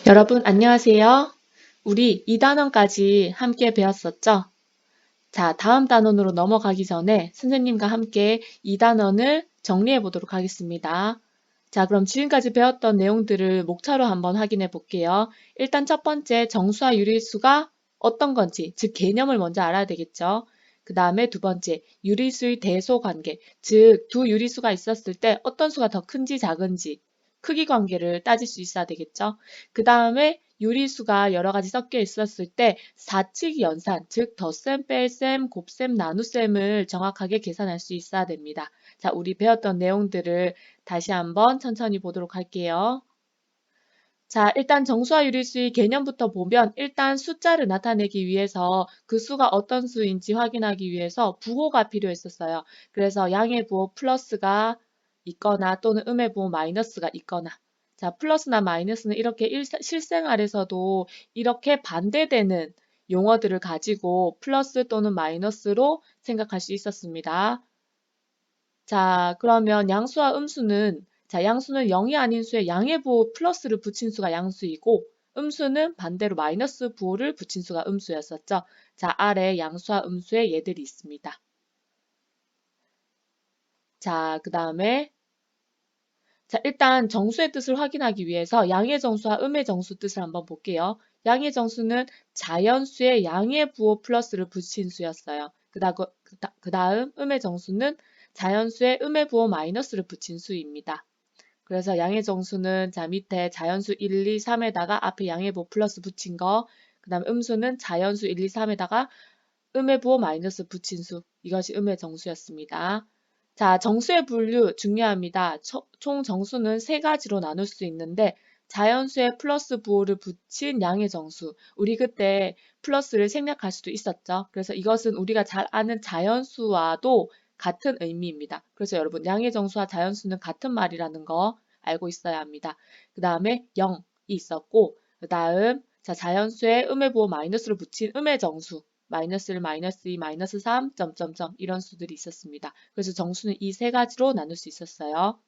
여러분 안녕하세요. 우리 2단원까지 함께 배웠었죠? 자, 다음 단원으로 넘어가기 전에 선생님과 함께 2단원을 정리해 보도록 하겠습니다. 자, 그럼 지금까지 배웠던 내용들을 목차로 한번 확인해 볼게요. 일단 첫 번째 정수와 유리수가 어떤 건지, 즉 개념을 먼저 알아야 되겠죠. 그 다음에 두 번째 유리수의 대소 관계, 즉 두 유리수가 있었을 때 어떤 수가 더 큰지 작은지 크기 관계를 따질 수 있어야 되겠죠. 그 다음에 유리수가 여러 가지 섞여 있었을 때 사칙 연산, 즉 덧셈, 뺄셈, 곱셈, 나눗셈을 정확하게 계산할 수 있어야 됩니다. 자, 우리 배웠던 내용들을 다시 한번 천천히 보도록 할게요. 자, 일단 정수와 유리수의 개념부터 보면 일단 숫자를 나타내기 위해서 그 수가 어떤 수인지 확인하기 위해서 부호가 필요했었어요. 그래서 양의 부호 플러스가 있거나 또는 음의 부호 마이너스가 있거나 자, 플러스나 마이너스는 이렇게 실생활에서도 이렇게 반대되는 용어들을 가지고 플러스 또는 마이너스로 생각할 수 있었습니다. 자, 그러면 양수와 음수는 자, 양수는 0이 아닌 수에 양의 부호 플러스를 붙인 수가 양수이고 음수는 반대로 마이너스 부호를 붙인 수가 음수였었죠. 자, 아래 양수와 음수의 예들이 있습니다. 자, 그 다음에 자, 일단 정수의 뜻을 확인하기 위해서 양의 정수와 음의 정수 뜻을 한번 볼게요. 양의 정수는 자연수의 양의 부호 플러스를 붙인 수였어요. 그 다음 음의 정수는 자연수의 음의 부호 마이너스를 붙인 수입니다. 그래서 양의 정수는 자 밑에 자연수 1, 2, 3에다가 앞에 양의 부호 플러스 붙인 거, 그 다음 음수는 자연수 1, 2, 3에다가 음의 부호 마이너스 붙인 수, 이것이 음의 정수였습니다. 자, 정수의 분류 중요합니다. 총 정수는 세 가지로 나눌 수 있는데 자연수에 플러스 부호를 붙인 양의 정수, 우리 그때 플러스를 생략할 수도 있었죠. 그래서 이것은 우리가 잘 아는 자연수와도 같은 의미입니다. 그래서 여러분 양의 정수와 자연수는 같은 말이라는 거 알고 있어야 합니다. 그 다음에 0이 있었고 그 다음 자 자연수에 음의 부호 마이너스를 붙인 음의 정수 마이너스 1, 마이너스 2, 마이너스 3, 점점점 이런 수들이 있었습니다. 그래서 정수는 이 세 가지로 나눌 수 있었어요.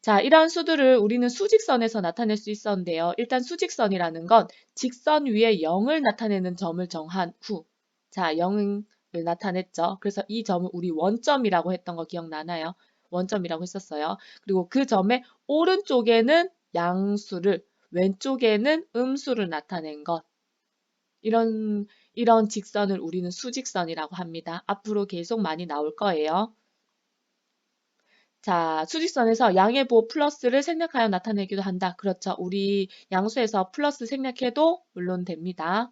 자, 이러한 수들을 우리는 수직선에서 나타낼 수 있었는데요. 일단 수직선이라는 건 직선 위에 0을 나타내는 점을 정한 후 자, 0을 나타냈죠. 그래서 이 점을 우리 원점이라고 했던 거 기억나나요? 원점이라고 했었어요. 그리고 그 점의 오른쪽에는 양수를 왼쪽에는 음수를 나타낸 것. 이런 직선을 우리는 수직선이라고 합니다. 앞으로 계속 많이 나올 거예요. 자, 수직선에서 양의 부호 플러스를 생략하여 나타내기도 한다. 그렇죠. 우리 양수에서 플러스 생략해도 물론 됩니다.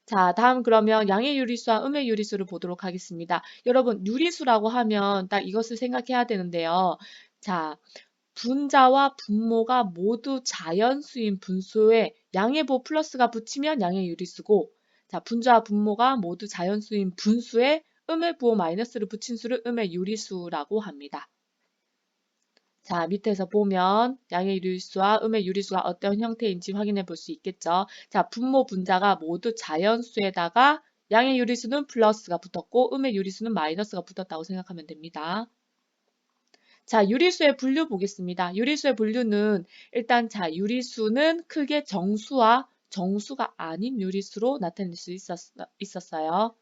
자, 다음 그러면 양의 유리수와 음의 유리수를 보도록 하겠습니다. 여러분, 유리수라고 하면 딱 이것을 생각해야 되는데요. 자, 분자와 분모가 모두 자연수인 분수에 양의 부호 플러스가 붙이면 양의 유리수고 자, 분자와 분모가 모두 자연수인 분수에 음의 부호 마이너스를 붙인 수를 음의 유리수라고 합니다. 자, 밑에서 보면 양의 유리수와 음의 유리수가 어떤 형태인지 확인해 볼 수 있겠죠. 자, 분모 분자가 모두 자연수에다가 양의 유리수는 플러스가 붙었고 음의 유리수는 마이너스가 붙었다고 생각하면 됩니다. 자, 유리수의 분류 보겠습니다. 유리수의 분류는 일단 자, 유리수는 크게 정수와 정수가 아닌 유리수로 나타낼 수 있었어요.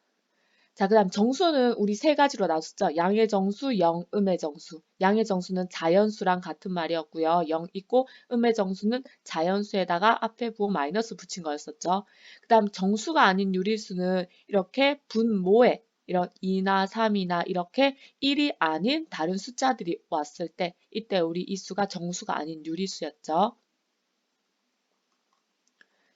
자, 그 다음 정수는 우리 세 가지로 나눴죠. 양의 정수, 영, 음의 정수. 양의 정수는 자연수랑 같은 말이었고요. 0 있고 음의 정수는 자연수에다가 앞에 부호 마이너스 붙인 거였었죠. 그 다음 정수가 아닌 유리수는 이렇게 분모에 이런 2나 3이나 이렇게 1이 아닌 다른 숫자들이 왔을 때 이때 우리 이 수가 정수가 아닌 유리수였죠.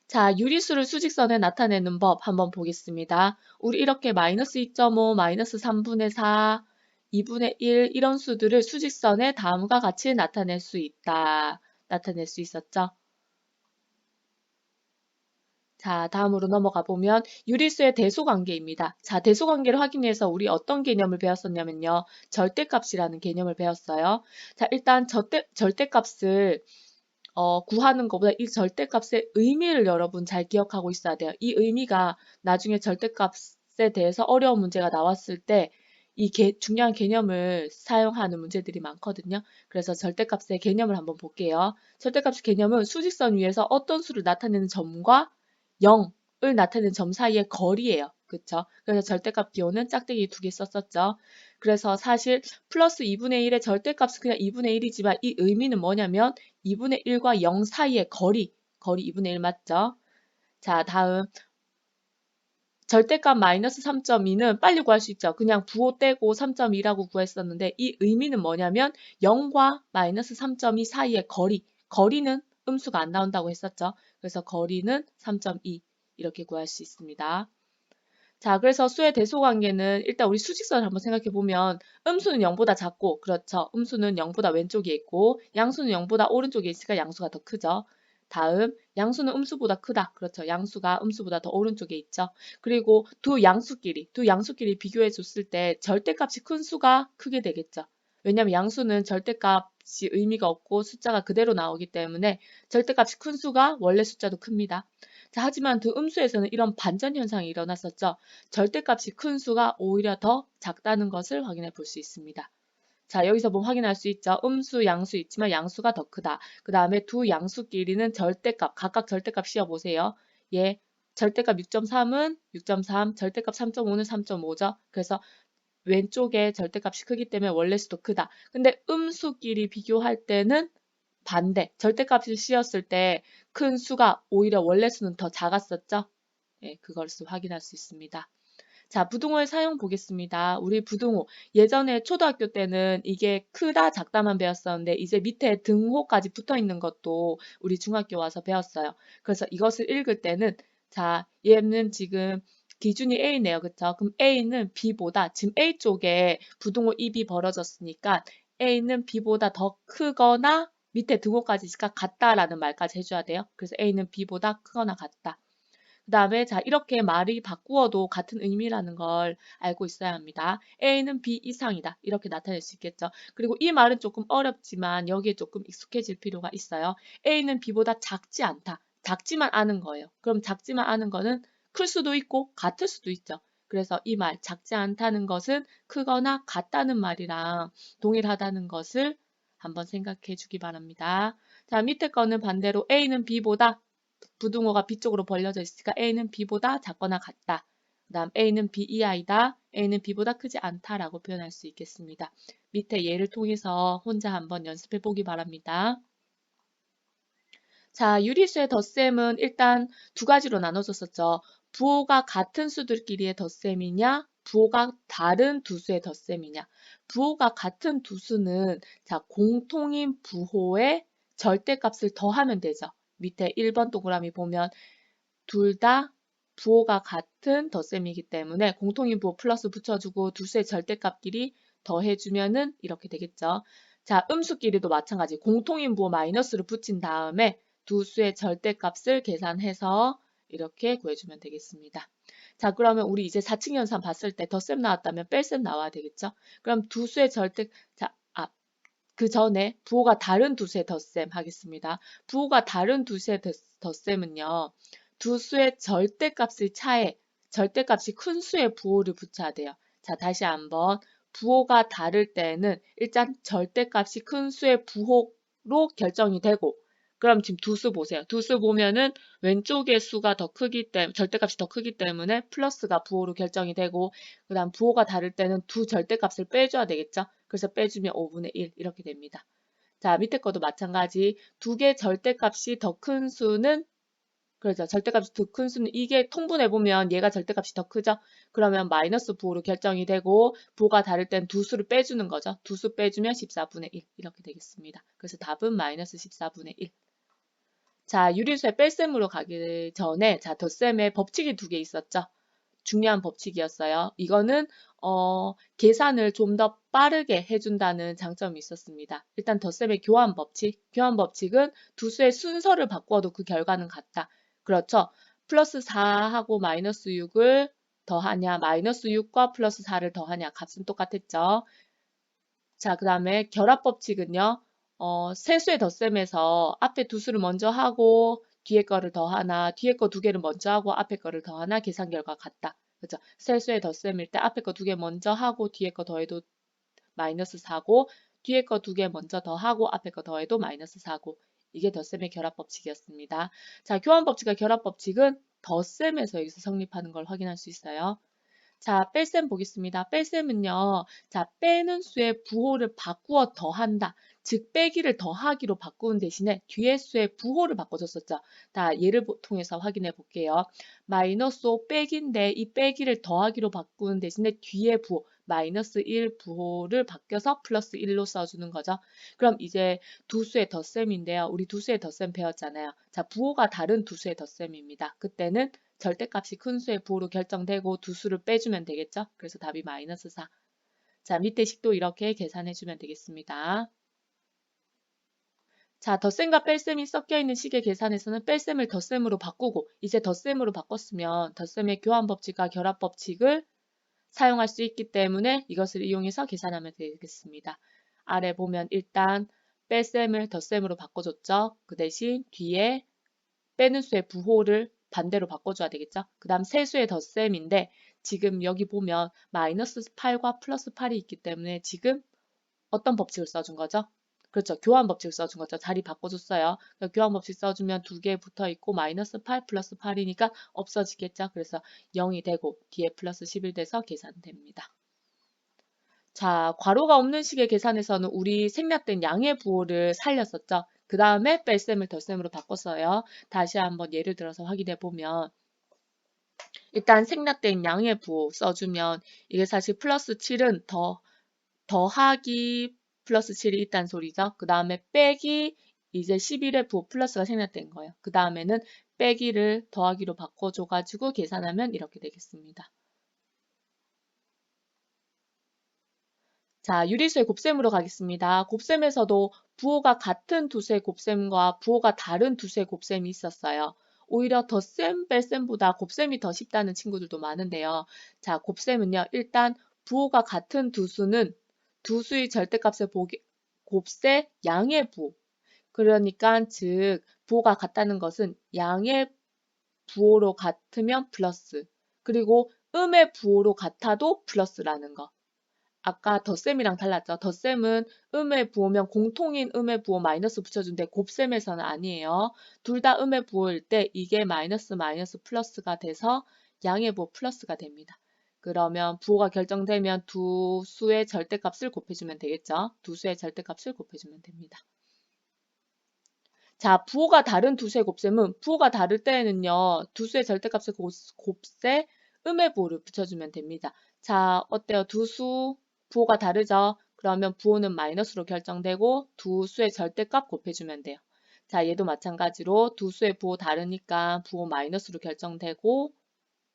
자, 유리수를 수직선에 나타내는 법 한번 보겠습니다. 우리 이렇게 마이너스 2.5, 마이너스 3분의 4, 2분의 1 이런 수들을 수직선에 다음과 같이 나타낼 수 있다. 나타낼 수 있었죠? 자, 다음으로 넘어가 보면 유리수의 대소관계입니다. 자, 대소관계를 확인해서 위해서 우리 어떤 개념을 배웠었냐면요. 절대값이라는 개념을 배웠어요. 자, 일단 절대값을 구하는 것보다 이 절대값의 의미를 여러분 잘 기억하고 있어야 돼요. 이 의미가 나중에 절대값에 대해서 어려운 문제가 나왔을 때 이 중요한 개념을 사용하는 문제들이 많거든요. 그래서 절대값의 개념을 한번 볼게요. 절대값의 개념은 수직선 위에서 어떤 수를 나타내는 점과 0을 나타내는 점 사이의 거리예요. 그쵸? 그래서 절대값 기호는 짝대기 2개 썼었죠. 그래서 사실 플러스 2분의 1의 절대값은 그냥 2분의 1이지만 이 의미는 뭐냐면 2분의 1과 0 사이의 거리 2분의 1 맞죠? 자, 다음 절대값 마이너스 3.2는 빨리 구할 수 있죠. 그냥 부호 떼고 3.2라고 구했었는데 이 의미는 뭐냐면 0과 마이너스 3.2 사이의 거리는 음수가 안 나온다고 했었죠. 그래서 거리는 3.2 이렇게 구할 수 있습니다. 자, 그래서 수의 대소관계는 일단 우리 수직선을 한번 생각해 보면 음수는 0보다 작고 그렇죠. 음수는 0보다 왼쪽에 있고 양수는 0보다 오른쪽에 있으니까 양수가 더 크죠. 다음 양수는 음수보다 크다. 그렇죠. 양수가 음수보다 더 오른쪽에 있죠. 그리고 두 양수끼리 비교해 줬을 때 절대값이 큰 수가 크게 되겠죠. 왜냐하면 양수는 절대값이 의미가 없고 숫자가 그대로 나오기 때문에 절대값이 큰 수가 원래 숫자도 큽니다. 자, 하지만 두 음수에서는 이런 반전 현상이 일어났었죠. 절대값이 큰 수가 오히려 더 작다는 것을 확인해 볼 수 있습니다. 자, 여기서 보면 확인할 수 있죠. 음수, 양수 있지만 양수가 더 크다. 그 다음에 두 양수끼리는 절대값, 각각 절대값 씌워보세요. 예, 절대값 6.3은 6.3, 절대값 3.5는 3.5죠. 그래서 왼쪽에 절대값이 크기 때문에 원래수도 크다. 근데 음수끼리 비교할 때는 반대, 절대값을 씌웠을 때 큰 수가 오히려 원래수는 더 작았었죠. 예, 그것을 확인할 수 있습니다. 자, 부등호의 사용 보겠습니다. 우리 부등호, 예전에 초등학교 때는 이게 크다, 작다만 배웠었는데 이제 밑에 등호까지 붙어 있는 것도 우리 중학교 와서 배웠어요. 그래서 이것을 읽을 때는 자, 얘는 지금 기준이 A네요. 그쵸? 그럼 A는 B보다 지금 A 쪽에 부등호 입이 벌어졌으니까 A는 B보다 더 크거나 밑에 등호까지 있으니까 같다라는 말까지 해줘야 돼요. 그래서 A는 B보다 크거나 같다. 그 다음에 자 이렇게 말이 바꾸어도 같은 의미라는 걸 알고 있어야 합니다. A는 B 이상이다. 이렇게 나타낼 수 있겠죠. 그리고 이 말은 조금 어렵지만 여기에 조금 익숙해질 필요가 있어요. A는 B보다 작지 않다. 작지만 아는 거예요. 그럼 작지만 아는 거는 클 수도 있고 같을 수도 있죠. 그래서 이 말 작지 않다는 것은 크거나 같다는 말이랑 동일하다는 것을 한번 생각해 주기 바랍니다. 자, 밑에 거는 반대로 A는 B보다 부등호가 B쪽으로 벌려져 있으니까 A는 B보다 작거나 같다. 그 다음 A는 B 이하이다. A는 B보다 크지 않다라고 표현할 수 있겠습니다. 밑에 예를 통해서 혼자 한번 연습해 보기 바랍니다. 자, 유리수의 덧셈은 일단 두 가지로 나눠졌었죠. 부호가 같은 수들끼리의 덧셈이냐, 부호가 다른 두 수의 덧셈이냐. 부호가 같은 두 수는 자, 공통인 부호의 절대값을 더하면 되죠. 밑에 1번 동그라미 보면 둘 다 부호가 같은 덧셈이기 때문에 공통인 부호 플러스 붙여주고 두 수의 절대값끼리 더해주면은 이렇게 되겠죠. 자, 음수끼리도 마찬가지. 공통인 부호 마이너스를 붙인 다음에 두 수의 절대값을 계산해서 이렇게 구해주면 되겠습니다. 자, 그러면 우리 이제 4층 연산 봤을 때 덧셈 나왔다면 뺄셈 나와야 되겠죠? 그럼 두 수의 그 전에 부호가 다른 두 수의 덧셈 하겠습니다. 부호가 다른 두 수의 덧셈은요. 두 수의 절대값의 차에 절대값이 큰 수의 부호를 붙여야 돼요. 자, 다시 한번 부호가 다를 때는 일단 절대값이 큰 수의 부호로 결정이 되고 그럼 지금 두 수 보세요. 두 수 보면은 왼쪽의 수가 더 크기 때문에 절대값이 더 크기 때문에 플러스가 부호로 결정이 되고 그 다음 부호가 다를 때는 두 절대값을 빼줘야 되겠죠. 그래서 빼주면 5분의 1 이렇게 됩니다. 자, 밑에 것도 마찬가지. 두 개 절대값이 더 큰 수는 그렇죠. 절대값이 더 큰 수는 이게 통분해보면 얘가 절대값이 더 크죠. 그러면 마이너스 부호로 결정이 되고 부호가 다를 땐 두 수를 빼주는 거죠. 두 수 빼주면 14분의 1 이렇게 되겠습니다. 그래서 답은 마이너스 14분의 1. 자, 유리수의 뺄셈으로 가기 전에 자, 덧셈에 법칙이 두 개 있었죠. 중요한 법칙이었어요. 이거는 계산을 좀 더 빠르게 해준다는 장점이 있었습니다. 일단 덧셈의 교환 법칙. 교환 법칙은 두 수의 순서를 바꿔도 그 결과는 같다. 그렇죠. 플러스 4하고 마이너스 6을 더하냐, 마이너스 6과 플러스 4를 더하냐, 값은 똑같았죠. 자, 그 다음에 결합 법칙은요. 세수의 덧셈에서 앞에 두 수를 먼저 하고 뒤에 거를 더하나, 뒤에 거 두 개를 먼저 하고 앞에 거를 더하나 계산 결과 같다. 그죠? 세수의 덧셈일 때 앞에 거 두 개 먼저 하고 뒤에 거 더해도 마이너스 4고 뒤에 거 두 개 먼저 더하고 앞에 거 더해도 마이너스 4고 이게 덧셈의 결합법칙이었습니다. 자, 교환법칙과 결합법칙은 덧셈에서 여기서 성립하는 걸 확인할 수 있어요. 자, 뺄셈 보겠습니다. 뺄셈은요. 자, 빼는 수의 부호를 바꾸어 더한다. 즉, 빼기를 더하기로 바꾸는 대신에 뒤에 수의 부호를 바꿔줬었죠. 자, 예를 통해서 확인해 볼게요. 마이너스 5 빼기인데 이 빼기를 더하기로 바꾸는 대신에 뒤에 부호, 마이너스 1 부호를 바뀌어서 플러스 1로 써주는 거죠. 그럼 이제 두 수의 덧셈인데요. 우리 두 수의 덧셈 배웠잖아요. 자, 부호가 다른 두 수의 덧셈입니다. 그때는 절대값이 큰 수의 부호로 결정되고 두 수를 빼주면 되겠죠? 그래서 답이 마이너스 4. 자, 밑에 식도 이렇게 계산해주면 되겠습니다. 자, 덧셈과 뺄셈이 섞여있는 식의 계산에서는 뺄셈을 덧셈으로 바꾸고 이제 덧셈으로 바꿨으면 덧셈의 교환법칙과 결합법칙을 사용할 수 있기 때문에 이것을 이용해서 계산하면 되겠습니다. 아래 보면 일단 뺄셈을 덧셈으로 바꿔줬죠. 그 대신 뒤에 빼는 수의 부호를 반대로 바꿔줘야 되겠죠. 그 다음 세수의 덧셈인데 지금 여기 보면 마이너스 8과 플러스 8이 있기 때문에 지금 어떤 법칙을 써준 거죠? 그렇죠. 교환 법칙을 써준 거죠. 자리 바꿔줬어요. 교환 법칙 써주면 두 개 붙어 있고 마이너스 8 플러스 8이니까 없어지겠죠. 그래서 0이 되고 뒤에 플러스 11 돼서 계산됩니다. 자, 괄호가 없는 식의 계산에서는 우리 생략된 양의 부호를 살렸었죠. 그 다음에 뺄셈을 덧셈으로 바꿨어요. 다시 한번 예를 들어서 확인해 보면 일단 생략된 양의 부호 써주면 이게 사실 플러스 7은 더하기 플러스 7이 있다는 소리죠. 그 다음에 빼기 이제 11의 부호 플러스가 생략된 거예요. 그 다음에는 빼기를 더하기로 바꿔줘가지고 계산하면 이렇게 되겠습니다. 자, 유리수의 곱셈으로 가겠습니다. 곱셈에서도 부호가 같은 두 수의 곱셈과 부호가 다른 두 수의 곱셈이 있었어요. 오히려 덧셈, 뺄셈보다 곱셈이 더 쉽다는 친구들도 많은데요. 자, 곱셈은요. 일단 부호가 같은 두 수는 두 수의 절대값을 곱셈 양의 부호. 그러니까 즉 부호가 같다는 것은 양의 부호로 같으면 플러스 그리고 음의 부호로 같아도 플러스라는 거. 아까 덧셈이랑 달랐죠. 덧셈은 음의 부호면 공통인 음의 부호 마이너스 붙여준데 곱셈에서는 아니에요. 둘 다 음의 부호일 때 이게 마이너스 마이너스 플러스가 돼서 양의 부호 플러스가 됩니다. 그러면 부호가 결정되면 두 수의 절대값을 곱해주면 되겠죠. 두 수의 절대값을 곱해주면 됩니다. 자, 부호가 다른 두 수의 곱셈은 부호가 다를 때에는요. 두 수의 절대값을 곱셈 음의 부호를 붙여주면 됩니다. 자, 어때요? 두 수 부호가 다르죠? 그러면 부호는 마이너스로 결정되고 두 수의 절대값 곱해주면 돼요. 자, 얘도 마찬가지로 두 수의 부호 다르니까 부호 마이너스로 결정되고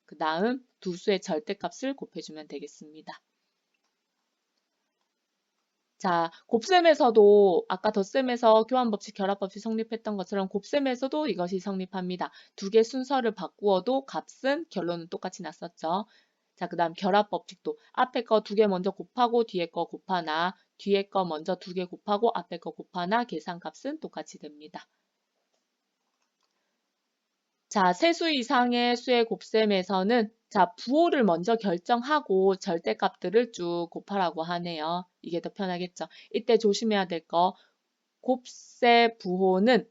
그 다음 두 수의 절대값을 곱해주면 되겠습니다. 자, 곱셈에서도 아까 덧셈에서 교환법칙, 결합법칙 성립했던 것처럼 곱셈에서도 이것이 성립합니다. 두 개 순서를 바꾸어도 값은 결론은 똑같이 났었죠. 자, 그 다음 결합법칙도 앞에 거 두 개 먼저 곱하고 뒤에 거 곱하나 뒤에 거 먼저 두 개 곱하고 앞에 거 곱하나 계산값은 똑같이 됩니다. 자, 세수 이상의 수의 곱셈에서는 자, 부호를 먼저 결정하고 절대값들을 쭉 곱하라고 하네요. 이게 더 편하겠죠. 이때 조심해야 될 거, 곱셈 부호는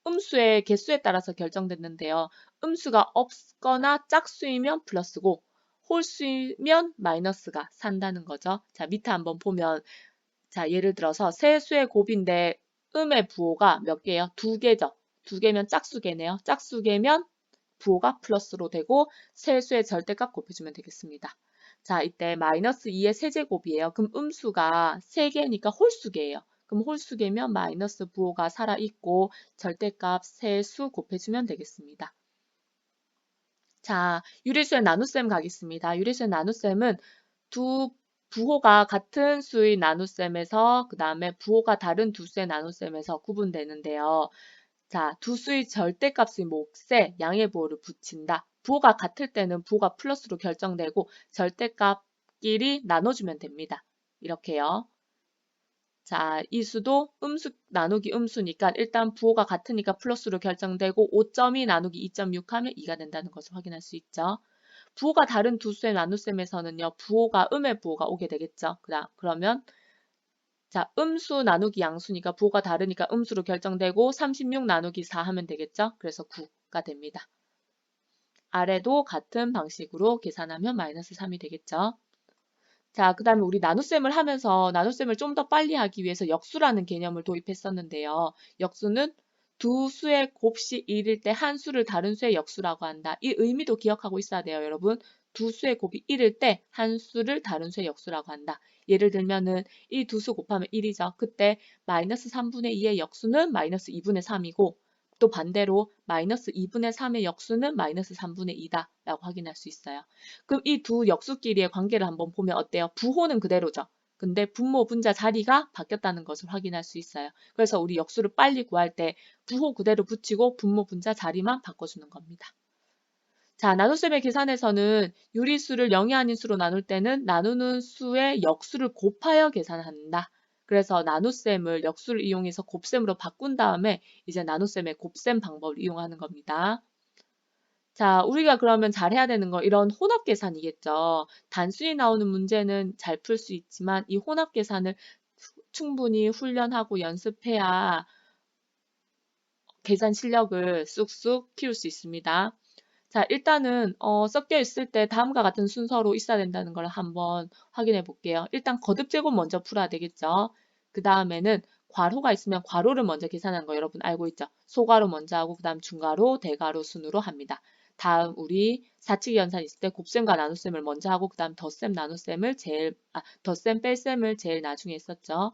음수의 개수에 따라서 결정됐는데요. 음수가 없거나 짝수이면 플러스고 홀수이면 마이너스가 산다는 거죠. 자, 밑에 한번 보면 자, 예를 들어서 세 수의 곱인데 음의 부호가 몇 개예요? 두 개죠. 두 개면 짝수개네요. 짝수개면 부호가 플러스로 되고 세수의 절대값 곱해주면 되겠습니다. 자, 이때 마이너스 2의 세제곱이에요. 그럼 음수가 3개니까 홀수개예요. 그럼 홀수개면 마이너스 부호가 살아있고 절대값 세수 곱해주면 되겠습니다. 자, 유리수의 나눗셈 가겠습니다. 유리수의 나눗셈은 두 부호가 같은 수의 나눗셈에서 그 다음에 부호가 다른 두 수의 나눗셈에서 구분되는데요. 자, 두 수의 절대값의 몫에 양의 부호를 붙인다. 부호가 같을 때는 부호가 플러스로 결정되고 절대값끼리 나눠주면 됩니다. 이렇게요. 자, 이 수도 음수 나누기 음수니까 일단 부호가 같으니까 플러스로 결정되고 5.2 나누기 2.6 하면 2가 된다는 것을 확인할 수 있죠. 부호가 다른 두 수의 나눗셈에서는요. 부호가 음의 부호가 오게 되겠죠. 그러면 자, 음수 나누기 양수니까 부호가 다르니까 음수로 결정되고 36 나누기 4 하면 되겠죠. 그래서 9가 됩니다. 아래도 같은 방식으로 계산하면 마이너스 3이 되겠죠. 자, 그 다음에 우리 나눗셈을 하면서 나눗셈을 좀 더 빨리 하기 위해서 역수라는 개념을 도입했었는데요. 역수는 두 수의 곱이 1일 때 한 수를 다른 수의 역수라고 한다. 이 의미도 기억하고 있어야 돼요, 여러분. 두 수의 곱이 1일 때 한 수를 다른 수의 역수라고 한다. 예를 들면은 이 두 수 곱하면 1이죠. 그때 마이너스 3분의 2의 역수는 마이너스 2분의 3이고 또 반대로 마이너스 2분의 3의 역수는 마이너스 3분의 2다 라고 확인할 수 있어요. 그럼 이 두 역수끼리의 관계를 한번 보면 어때요? 부호는 그대로죠. 근데 분모, 분자 자리가 바뀌었다는 것을 확인할 수 있어요. 그래서 우리 역수를 빨리 구할 때 부호 그대로 붙이고 분모, 분자 자리만 바꿔주는 겁니다. 자, 나눗셈의 계산에서는 유리수를 0이 아닌 수로 나눌 때는 나누는 수의 역수를 곱하여 계산한다. 그래서 나눗셈을 역수를 이용해서 곱셈으로 바꾼 다음에 이제 나눗셈의 곱셈 방법을 이용하는 겁니다. 자, 우리가 그러면 잘해야 되는 거 이런 혼합 계산이겠죠. 단순히 나오는 문제는 잘 풀 수 있지만 이 혼합 계산을 충분히 훈련하고 연습해야 계산 실력을 쑥쑥 키울 수 있습니다. 자, 일단은 섞여 있을 때 다음과 같은 순서로 있어야 된다는 걸 한번 확인해 볼게요. 일단 거듭 제곱 먼저 풀어야 되겠죠. 그 다음에는 괄호가 있으면 괄호를 먼저 계산하는 거 여러분 알고 있죠? 소괄호 먼저 하고 그 다음 중괄호, 대괄호 순으로 합니다. 다음 우리 사칙 연산 있을 때 곱셈과 나눗셈을 먼저 하고 그 다음 덧셈, 나눗셈을 덧셈, 뺄셈을 제일 나중에 했었죠.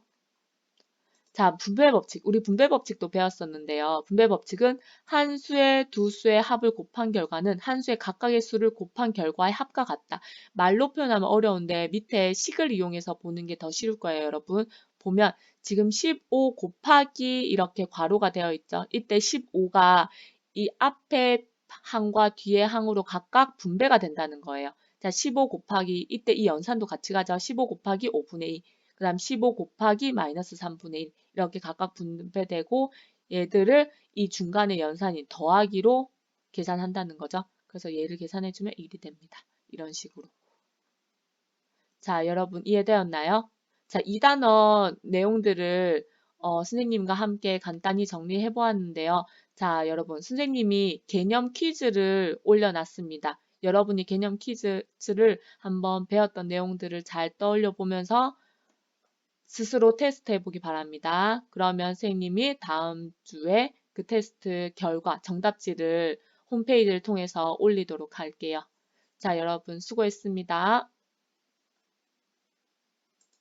자, 분배 법칙. 우리 분배 법칙도 배웠었는데요. 분배 법칙은 한 수의 두 수의 합을 곱한 결과는 한 수의 각각의 수를 곱한 결과의 합과 같다. 말로 표현하면 어려운데 밑에 식을 이용해서 보는 게 더 쉬울 거예요, 여러분. 보면 지금 15 곱하기 이렇게 괄호가 되어 있죠. 이때 15가 이 앞에 항과 뒤에 항으로 각각 분배가 된다는 거예요. 자, 15 곱하기 이때 이 연산도 같이 가죠. 15 곱하기 5분의 2. 그 다음 15 곱하기 마이너스 3분의 1 이렇게 각각 분배되고 얘들을 이 중간의 연산인 더하기로 계산한다는 거죠. 그래서 얘를 계산해주면 1이 됩니다. 이런 식으로. 자, 여러분 이해되었나요? 자, 2단원 내용들을 선생님과 함께 간단히 정리해 보았는데요. 자, 여러분 선생님이 개념 퀴즈를 올려놨습니다. 여러분이 개념 퀴즈를 한번 배웠던 내용들을 잘 떠올려 보면서 스스로 테스트해 보기 바랍니다. 그러면 선생님이 다음 주에 그 테스트 결과, 정답지를 홈페이지를 통해서 올리도록 할게요. 자, 여러분 수고했습니다.